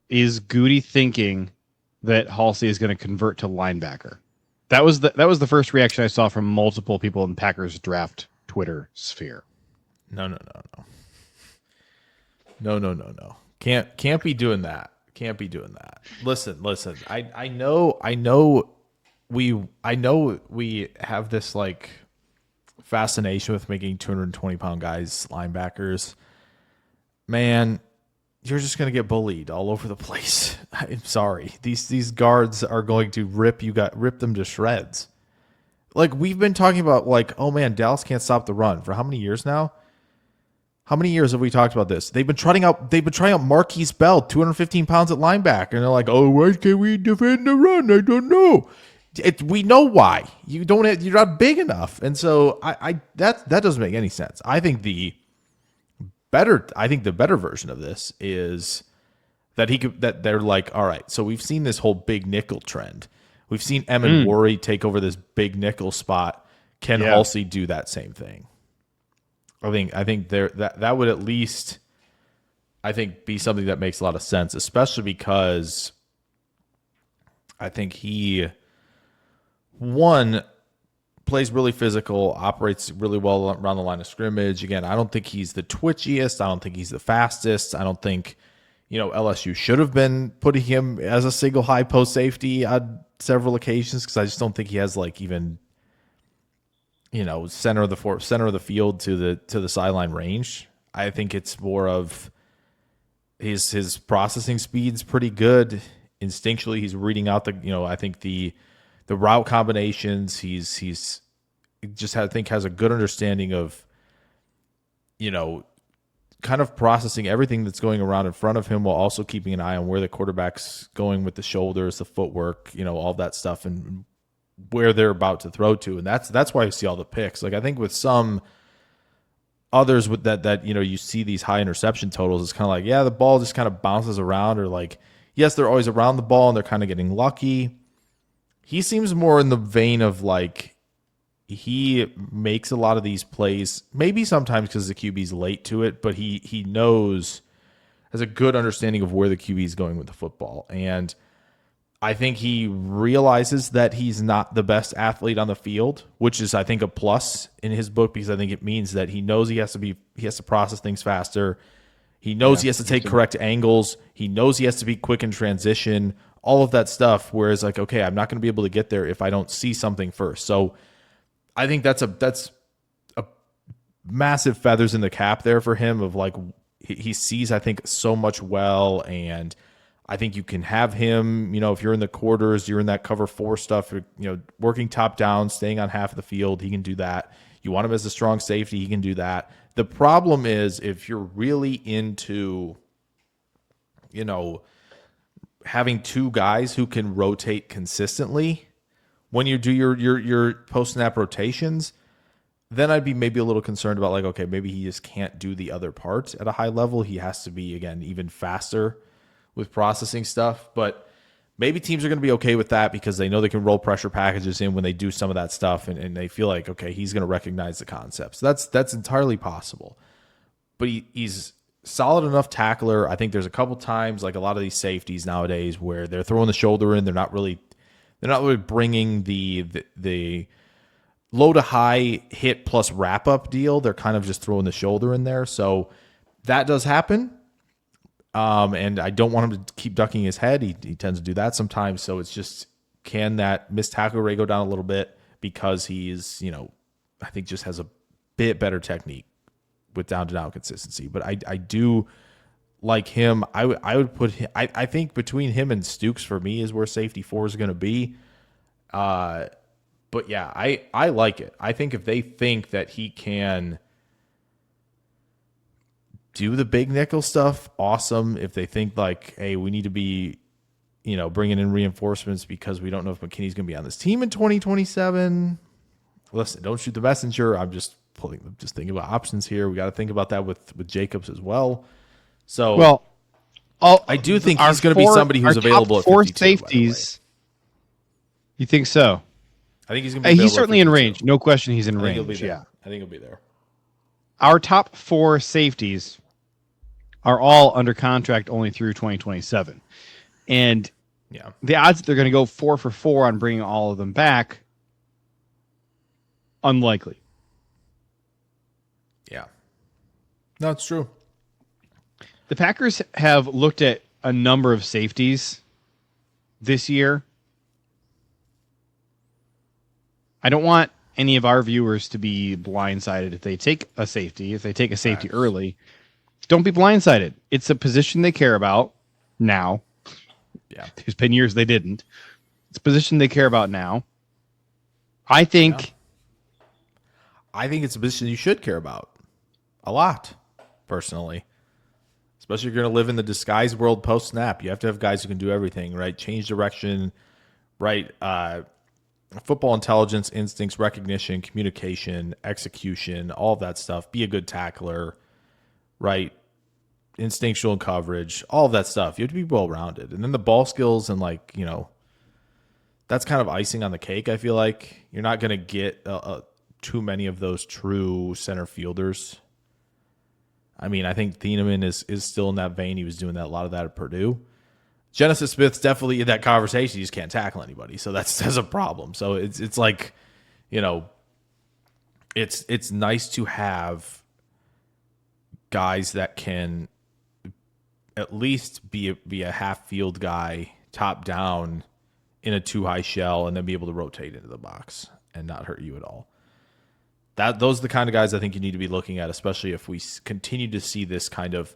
is Goody thinking that Halsey is going to convert to linebacker? That was the first reaction I saw from multiple people in Packers draft Twitter sphere. No. Can't be doing that. Can't be doing that. Listen. I know we have this like fascination with making 220-pound guys linebackers. Man, you're just gonna get bullied all over the place. I'm sorry. These guards are going to rip them to shreds. Like we've been talking about, like, oh man, Dallas can't stop the run for how many years now? How many years have we talked about this? They've been trying out Marquise Bell, 215 pounds at linebacker, and they're like, oh, why can't we defend the run? I don't know. We know why. You're not big enough, and so that doesn't make any sense. I think the better version of this is that they're like, all right, so we've seen this whole big nickel trend. We've seen Emmett Worry take over this big nickel spot. Can Halsey do that same thing? I think that would at least, I think, be something that makes a lot of sense, especially because I think he, one, plays really physical, operates really well around the line of scrimmage. Again, I don't think he's the twitchiest. I don't think he's the fastest. I don't think, LSU should have been putting him as a single high post safety on several occasions because I just don't think he has like even center of the field to the sideline range. I think it's more of his processing speed's pretty good. Instinctually, he's reading out I think the route combinations. He's just has a good understanding of kind of processing everything that's going around in front of him while also keeping an eye on where the quarterback's going with the shoulders, the footwork, all that stuff, and where they're about to throw to. And that's why you see all the picks. Like I think with some others with that you see these high interception totals, it's kind of like, yeah, the ball just kind of bounces around, or like, yes, they're always around the ball and they're kind of getting lucky. He seems more in the vein of like, he makes a lot of these plays, maybe sometimes because the QB's late to it, but he knows, has a good understanding of where the QB is going with the football. And I think he realizes that he's not the best athlete on the field, which is, I think, a plus in his book, because I think it means that he knows he has to process things faster. He knows he has to take correct angles. He knows he has to be quick in transition, all of that stuff. Whereas like, okay, I'm not going to be able to get there if I don't see something first. So I think that's a massive feathers in the cap there for him of like, he sees, I think, so much well. And I think you can have him, if you're in the quarters, you're in that cover 4 stuff, working top down, staying on half of the field, he can do that. You want him as a strong safety, he can do that. The problem is if you're really into, having 2 guys who can rotate consistently when you do your post-snap rotations, then I'd be maybe a little concerned about like, okay, maybe he just can't do the other parts at a high level. He has to be, again, even faster with processing stuff, but maybe teams are going to be okay with that because they know they can roll pressure packages in when they do some of that stuff, and they feel like, okay, he's going to recognize the concepts. That's entirely possible, but he's solid enough tackler. I think there's a couple times, like a lot of these safeties nowadays, where they're throwing the shoulder in. They're not really bringing the low to high hit plus wrap up deal. They're kind of just throwing the shoulder in there. So that does happen. And I don't want him to keep ducking his head. He tends to do that sometimes. So it's just, can that missed tackle rate go down a little bit because he's, I think just has a bit better technique with down-to-down consistency. But I do like him. I would put him, I think between him and Stukes for me is where safety 4 is going to be. But yeah, I like it. I think if they think that he can do the big nickel stuff, awesome. If they think like, hey, we need to be, bringing in reinforcements because we don't know if McKinney's going to be on this team in 2027. Listen, don't shoot the messenger. I'm just thinking about options here. We got to think about that with Jacobs as well. So, well, I do think he's going to be somebody who's available at 4 52, safeties. You think so? I think he's going to be. He's certainly in range. No question, he's in range. Yeah, I think he'll be there. Our top 4 safeties are all under contract only through 2027. And Yeah. the odds that they're going to go 4 for 4 on bringing all of them back, unlikely. Yeah. No, it's true. The Packers have looked at a number of safeties this year. I don't want any of our viewers to be blindsided if they take a safety, early. Don't be blindsided. It's a position they care about now. Yeah. There's been years they didn't. It's a position they care about now. I think it's a position you should care about a lot, personally. Especially if you're going to live in the disguised world post-snap. You have to have guys who can do everything, right? Change direction, right? Football intelligence, instincts, recognition, communication, execution, all of that stuff. Be a good tackler, right? Instinctual coverage, all of that stuff. You have to be well-rounded. And then the ball skills and, like, you know, that's kind of icing on the cake, I feel like. You're not going to get too many of those true center fielders. I mean, I think Thieneman is still in that vein. He was doing a lot of that at Purdue. Genesis Smith's definitely in that conversation. He just can't tackle anybody, so that's a problem. So it's like, you know, it's nice to have guys that can at least be a half field guy, top down in a 2-high shell, and then be able to rotate into the box and not hurt you at all. Those are the kind of guys I think you need to be looking at, especially if we continue to see this kind of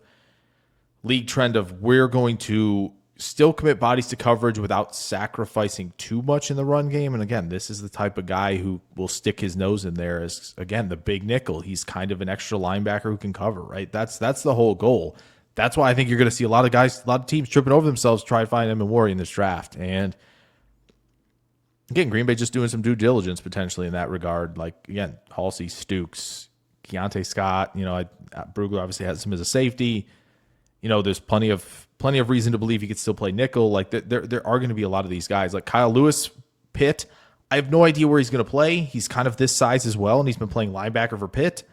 league trend of we're going to still commit bodies to coverage without sacrificing too much in the run game. And again, this is the type of guy who will stick his nose in there as, again, the big nickel. He's kind of an extra linebacker who can cover, right? That's the whole goal. That's why I think you're going to see a lot of teams tripping over themselves to try to find Evan Warrior in this draft. And again, Green Bay just doing some due diligence potentially in that regard. Like, again, Haulcy, Stukes, Keontae Scott, you know, Brugler obviously has him as a safety. You know, there's plenty of reason to believe he could still play nickel. Like, there are going to be a lot of these guys. Like Kyle Lewis, Pitt, I have no idea where he's going to play. He's kind of this size as well, and he's been playing linebacker for Pitt.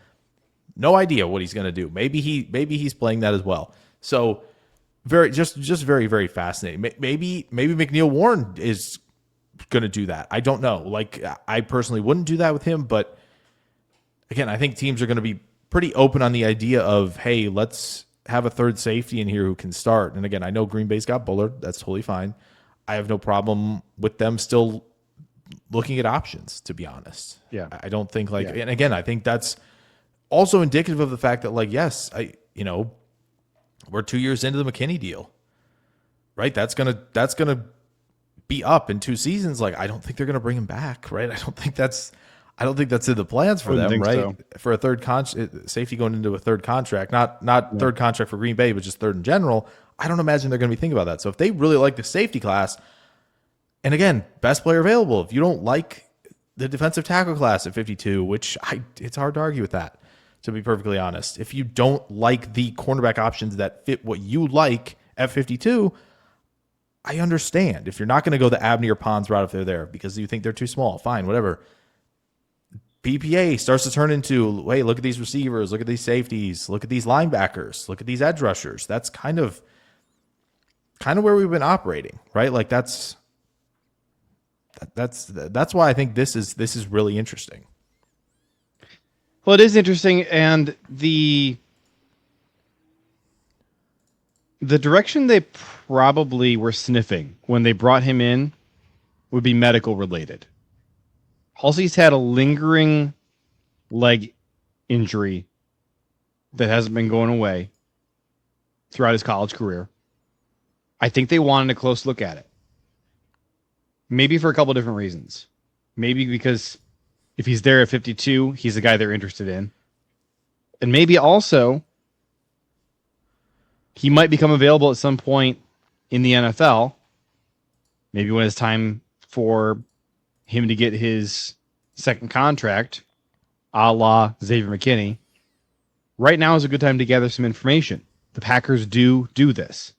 No idea what he's going to do. Maybe he's playing that as well. So very very fascinating. Maybe McNeil Warren is going to do that. I don't know. Like, I personally wouldn't do that with him, but again, I think teams are going to be pretty open on the idea of, hey, let's have a third safety in here who can start. And again, I know Green Bay's got Bullard. That's totally fine. I have no problem with them still looking at options, to be honest. Yeah. I don't think and again, I think that's also indicative of the fact that, like, yes, we're 2 years into the McKinney deal, right? That's going to be up in 2 seasons. Like, I don't think they're going to bring him back, right? I don't think that's in the plans for them, right? So. For a third safety going into a third contract, not third contract for Green Bay, but just third in general. I don't imagine they're going to be thinking about that. So if they really like the safety class, and again, best player available, if you don't like the defensive tackle class at 52, which it's hard to argue with that, to be perfectly honest. If you don't like the cornerback options that fit what you like at 52, I understand. If you're not going to go the Abney or Pons route if they're there because you think they're too small, fine, whatever. BPA starts to turn into, hey, look at these receivers, look at these safeties, look at these linebackers, look at these edge rushers. That's kind of where we've been operating, right? Like that's why I think this is really interesting. Well, it is interesting, and the direction they probably were sniffing when they brought him in would be medical related. Halsey's had a lingering leg injury that hasn't been going away throughout his college career. I think they wanted a close look at it. Maybe for a couple different reasons. Maybe because if he's there at 52, he's the guy they're interested in. And maybe also he might become available at some point in the NFL. Maybe when it's time for him to get his second contract, a la Xavier McKinney. Right now is a good time to gather some information. The Packers do this.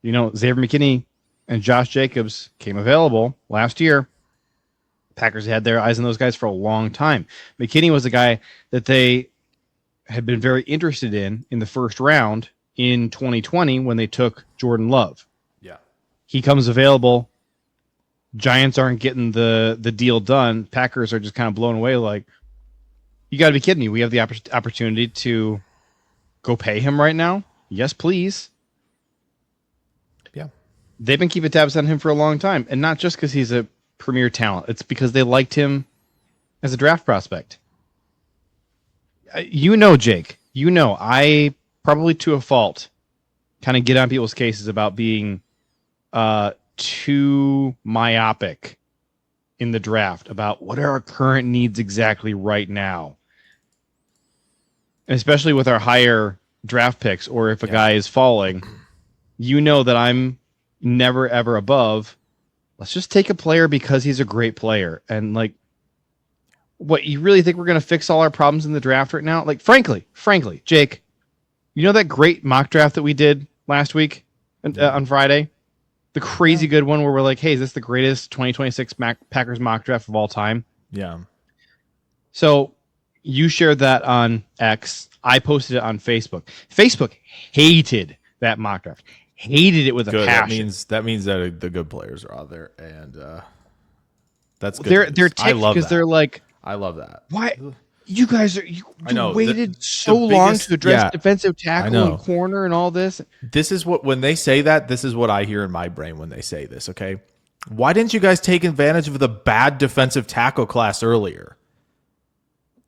You know, Xavier McKinney and Josh Jacobs came available last year. Packers had their eyes on those guys for a long time. McKinney was a guy that they had been very interested in the first round in 2020 when they took Jordan Love. Yeah. He comes available. Giants aren't getting the deal done. Packers are just kind of blown away like, you got to be kidding me. We have the opportunity to go pay him right now. Yes, please. Yeah. They've been keeping tabs on him for a long time, and not just because he's a premier talent. It's because they liked him as a draft prospect. Jake, I probably to a fault kind of get on people's cases about being too myopic in the draft about what are our current needs exactly right now. Especially with our higher draft picks, or if a guy is falling, that I'm never, ever above. Let's just take a player because he's a great player. And like, what, you really think we're going to fix all our problems in the draft right now? Like, frankly, Jake, that great mock draft that we did last week on Friday? The crazy good one where we're like, hey, is this the greatest 2026 Packers mock draft of all time? Yeah. So you shared that on X. I posted it on Facebook. Facebook hated that mock draft. Hated it with a passion. That means that the good players are out there, and that's good. They're ticked because they're like, I love that. Why you guys are you waited so the long biggest, to address defensive tackle and corner and all this? This is what, when they say that, this is what I hear in my brain when they say this. Okay, why didn't you guys take advantage of the bad defensive tackle class earlier?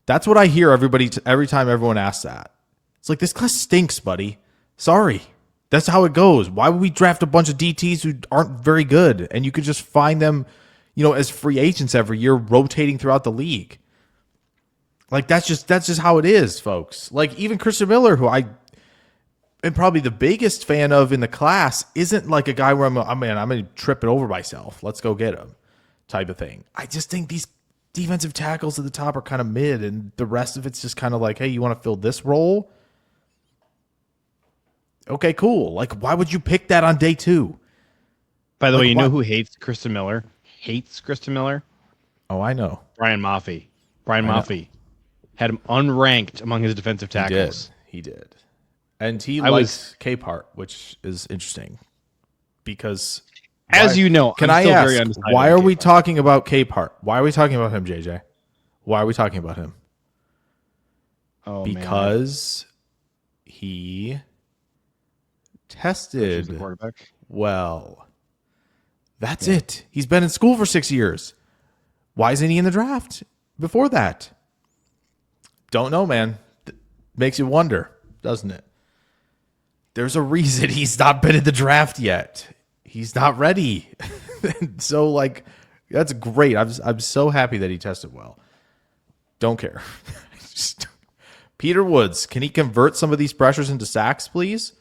That's what I hear every time everyone asks that. It's like, this class stinks, buddy. Sorry. That's how it goes. Why would we draft a bunch of DTs who aren't very good? And you could just find them, as free agents every year, rotating throughout the league. Like, that's just how it is, folks. Like, even Christian Miller, who I am probably the biggest fan of in the class, isn't like a guy where I'm going to trip it over myself. Let's go get him type of thing. I just think these defensive tackles at the top are kind of mid, and the rest of it's just kind of like, hey, you want to fill this role? Okay, cool. Like, why would you pick that on day 2? By the way, you know who hates Christian Miller? Oh, I know. Brian Maffey. Had him unranked among his defensive tackles. He did. And he likes Capehart, which is interesting. Because, as you know, can I ask, why are we talking about Capehart? Why are we talking about him, JJ? Why are we talking about him? Oh, because he tested well. That's it. He's been in school for 6 years. Why isn't he in the draft before that? Don't know, man. Makes you wonder, doesn't it? There's a reason he's not been in the draft yet. He's not ready. So, like, that's great. I'm so happy that he tested well. Don't care. Peter Woods, can he convert some of these pressures into sacks, please?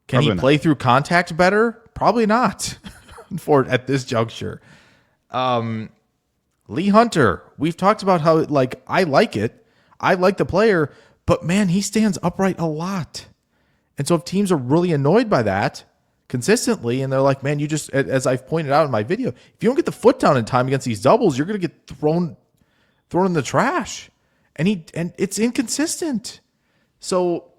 Can he play through contact better? Probably not. At this juncture. Lee Hunter, we've talked about how, like, I like it. I like the player, but man, he stands upright a lot. And so if teams are really annoyed by that consistently, and they're like, man, you just, as I've pointed out in my video, if you don't get the foot down in time against these doubles, you're going to get thrown in the trash. And it's inconsistent. So,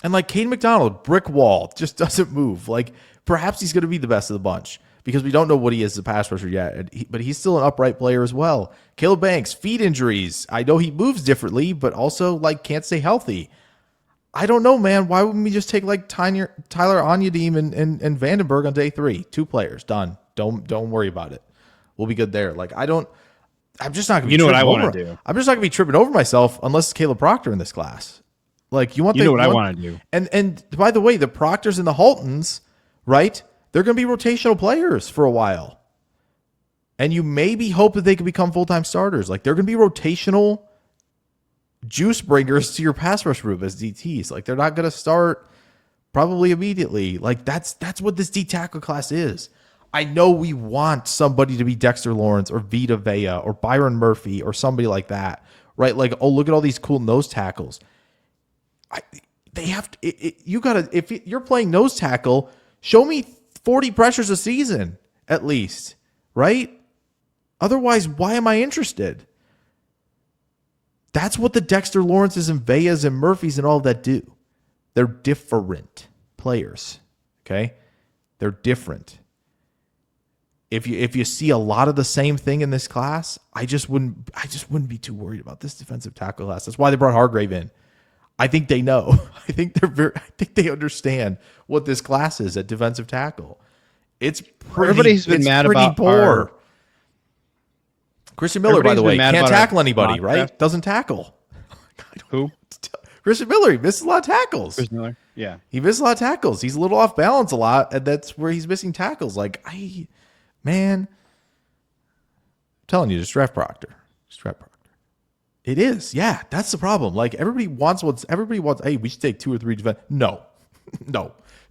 and like Caden McDonald, brick wall, just doesn't move. Like, perhaps he's going to be the best of the bunch because we don't know what he is as a pass rusher yet, but he's still an upright player as well. Caleb Banks, feet injuries. I know he moves differently, but also like can't stay healthy. I don't know, man. Why wouldn't we just take like Tyler Onyedim and Vandenberg on day 3? 2 players, done. Don't worry about it. We'll be good there. Like, I'm just not going to be. You know what I want to do. I'm just not going to be tripping over myself unless it's Caleb Proctor in this class. Like, what I want to do. And by the way, the Proctors and the Haltons, right? They're going to be rotational players for a while. And you maybe hope that they can become full-time starters. Like, they're going to be rotational juice bringers to your pass rush group as DTs. Like, they're not going to start probably immediately. Like, that's what this D tackle class is. I know we want somebody to be Dexter Lawrence or Vita Vea or Byron Murphy or somebody like that, right? Like, oh, look at all these cool nose tackles. They have to. You gotta. If you're playing nose tackle, show me 40 pressures a season at least, right? Otherwise, why am I interested? That's what the Dexter Lawrences and Veas and Murphys and all of that do. They're different players. Okay? They're different. If you see a lot of the same thing in this class, I just wouldn't be too worried about this defensive tackle class. That's why they brought Hargrave in. I think they know. I think they understand what this class is at defensive tackle. It's pretty, Everybody's been mad about poor. Christian Miller, by the way, can't tackle anybody, right? Draft. Doesn't tackle. Who? Christian Miller, he misses a lot of tackles. Chris Miller. Yeah. He misses a lot of tackles. He's a little off balance a lot, and that's where he's missing tackles. Man, I'm telling you, just draft Proctor. It is. Yeah, that's the problem. Everybody wants, hey, we should take 2 or 3 defense. No,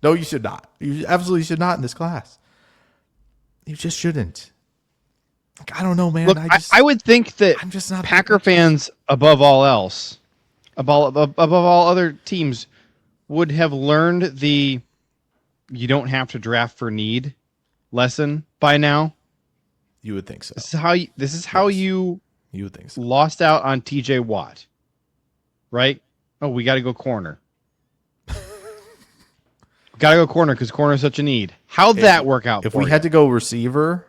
you should not. You absolutely should not in this class. You just shouldn't. I don't know, man. Look, I would think that I'm just not Packer fans, above all else, above all other teams, would have learned the you don't have to draft for need lesson by now. You would think so. This is how you would think so. Lost out on TJ Watt, right? Oh, we got to go corner. Got to go corner because corner is such a need. How'd that work out? If we had to go receiver,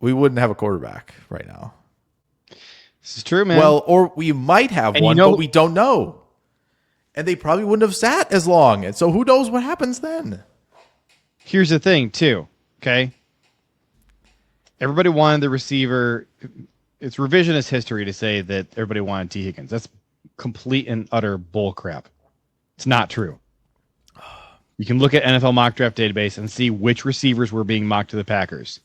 we wouldn't have a quarterback right now. This is true, man. Well, or we might have one, but we don't know. And they probably wouldn't have sat as long. And so who knows what happens then? Here's the thing, too. Okay. Everybody wanted the receiver. It's revisionist history to say that everybody wanted T. Higgins. That's complete and utter bull crap. It's not true. You can look at NFL mock draft database and see which receivers were being mocked to the Packers.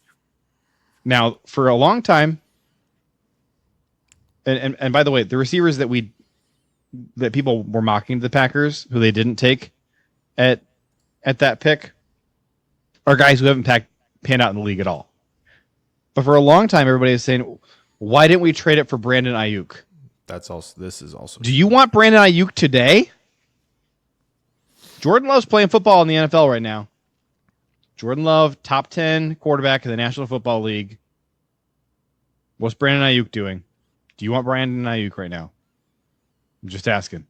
Now, for a long time, and by the way, the receivers that people were mocking to the Packers, who they didn't take at that pick, are guys who haven't panned out in the league at all. But for a long time, everybody is saying, why didn't we trade it for Brandon Ayuk? This is also. Do you want Brandon Ayuk today? Jordan Love's playing football in the NFL right now. Jordan Love, top 10 quarterback in the National Football League. What's Brandon Ayuk doing? Do you want Brandon Ayuk right now? I'm just asking.